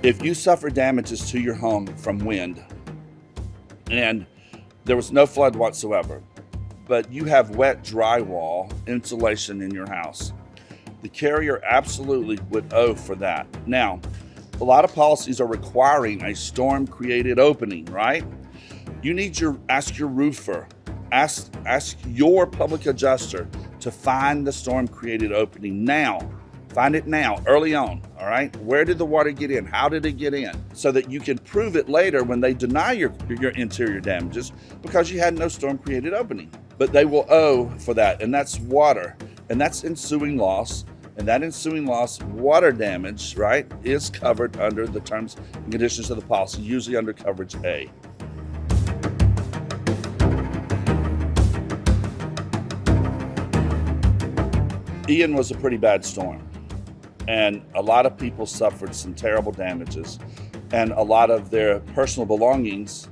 If you suffer damages to your home from wind and there was no flood whatsoever, but you have wet drywall insulation in your house, the carrier absolutely would owe for that. Now, a lot of policies are requiring a storm-created opening, right? You need to ask your roofer, ask your public adjuster to find the storm-created opening now. Find it now, early on, all right? Where did the water get in? How did it get in? So that you can prove it later when they deny your interior damages because you had no storm-created opening. But they will owe for that, and that's water, and that's ensuing loss. And that ensuing loss, water damage, right, is covered under the terms and conditions of the policy, usually under coverage A. Ian was a pretty bad storm, and a lot of people suffered some terrible damages, and a lot of their personal belongings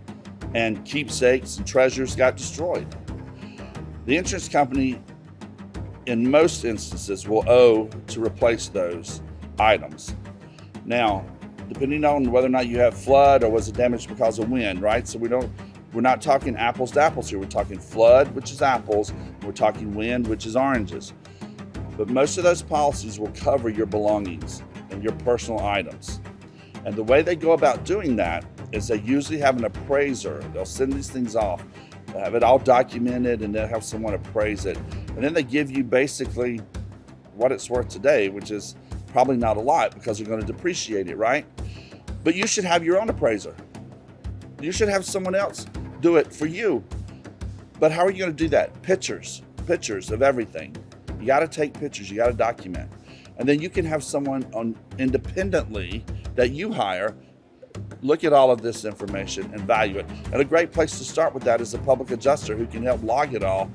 and keepsakes and treasures got destroyed. The insurance company, in most instances, will owe to replace those items. Now, depending on whether or not you have flood or was it damaged because of wind, right? So we're not talking apples to apples here. We're talking flood, which is apples. We're talking wind, which is oranges. But most of those policies will cover your belongings and your personal items. And the way they go about doing that is they usually have an appraiser. They'll send these things off, have it all documented, and they'll have someone appraise it. And then they give you basically what it's worth today, which is probably not a lot because you're going to depreciate it, right? But you should have your own appraiser. You should have someone else do it for you. But how are you going to do that? Pictures of everything. You got to take pictures, you got to document. And then you can have someone independently that you hire look at all of this information and value it. And a great place to start with that is a public adjuster who can help log it all,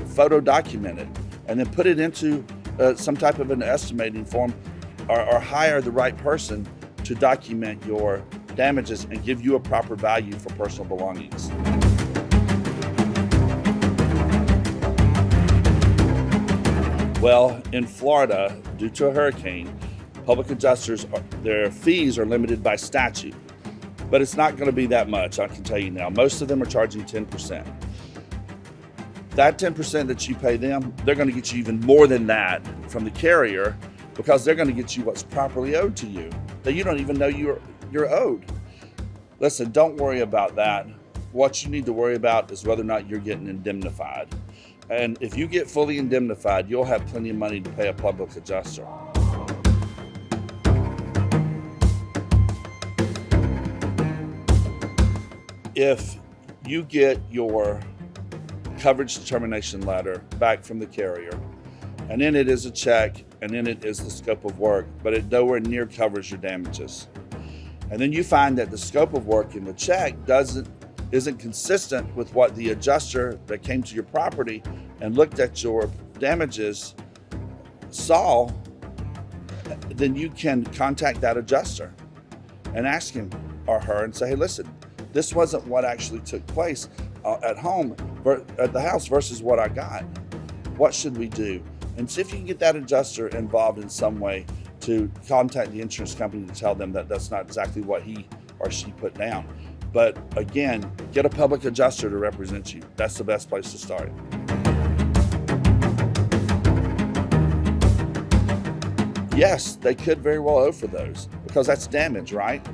photo document it, and then put it into some type of an estimating form, or hire the right person to document your damages and give you a proper value for personal belongings. Well, in Florida, due to a hurricane, public adjusters, their fees are limited by statute. But it's not going to be that much, I can tell you now. Most of them are charging 10%. That 10% that you pay them, they're going to get you even more than that from the carrier because they're going to get you what's properly owed to you that you don't even know you're owed. Listen, don't worry about that. What you need to worry about is whether or not you're getting indemnified. And if you get fully indemnified, you'll have plenty of money to pay a public adjuster. If you get your coverage determination letter back from the carrier, and in it is a check, and in it is the scope of work, but it nowhere near covers your damages. And then you find that the scope of work in the check isn't consistent with what the adjuster that came to your property and looked at your damages saw, then you can contact that adjuster and ask him or her and say, hey, listen, this wasn't what actually took place at home, at the house versus what I got. What should we do? And see if you can get that adjuster involved in some way to contact the insurance company to tell them that that's not exactly what he or she put down. But again, get a public adjuster to represent you. That's the best place to start. Yes, they could very well owe for those because that's damage, right?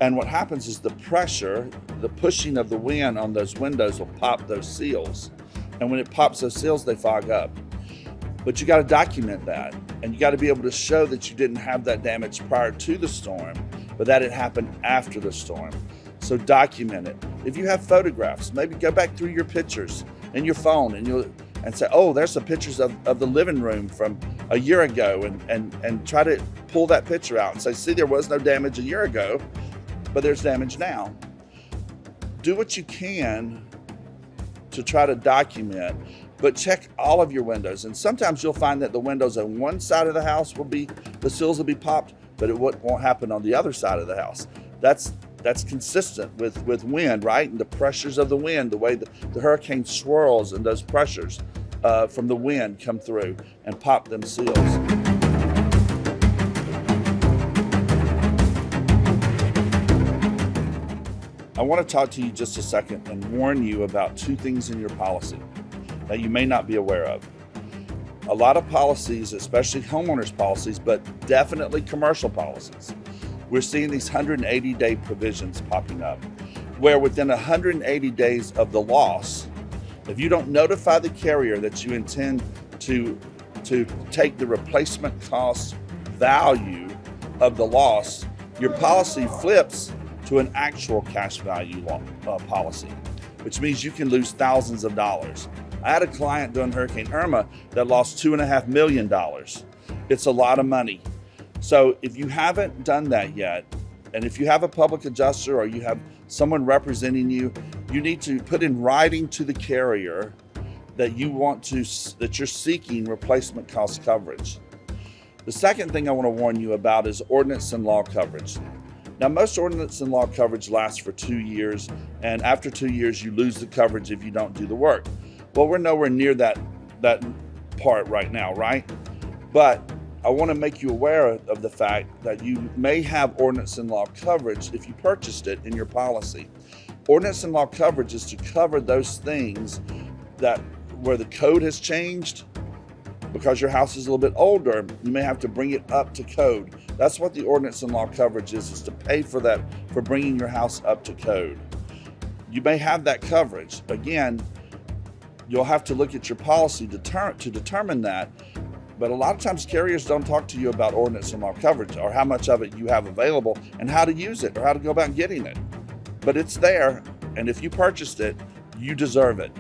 And what happens is the pressure, the pushing of the wind on those windows will pop those seals. And when it pops those seals, they fog up. But you got to document that. And you got to be able to show that you didn't have that damage prior to the storm, but that it happened after the storm. So document it. If you have photographs, maybe go back through your pictures in your phone and say, oh, there's some pictures of the living room from a year ago, and try to pull that picture out and say, see, there was no damage a year ago, but there's damage now. Do what you can to try to document, but check all of your windows. And sometimes you'll find that the windows on one side of the house the seals will be popped, but it won't happen on the other side of the house. That's consistent with wind, right? And the pressures of the wind, the way the hurricane swirls and those pressures from the wind come through and pop them seals. want to talk to you just a second and warn you about two things in your policy that you may not be aware of. A lot of policies, especially homeowners policies, but definitely commercial policies, we're seeing these 180-day provisions popping up, where within 180 days of the loss, if you don't notify the carrier that you intend to take the replacement cost value of the loss, your policy flips to an actual cash value policy, which means you can lose thousands of dollars. I had a client during Hurricane Irma that lost $2.5 million. It's a lot of money. So if you haven't done that yet, and if you have a public adjuster or you have someone representing you, you need to put in writing to the carrier that that you're seeking replacement cost coverage. The second thing I want to warn you about is ordinance and law coverage. Now, most ordinance and law coverage lasts for 2 years, and after 2 years, you lose the coverage if you don't do the work. Well, we're nowhere near that part right now, right? But I want to make you aware of the fact that you may have ordinance and law coverage if you purchased it in your policy. Ordinance and law coverage is to cover those things where the code has changed. Because your house is a little bit older, you may have to bring it up to code. That's what the ordinance and law coverage is to pay for that, for bringing your house up to code. You may have that coverage. Again, you'll have to look at your policy to determine that. But a lot of times carriers don't talk to you about ordinance and law coverage or how much of it you have available and how to use it or how to go about getting it. But it's there, and if you purchased it, you deserve it.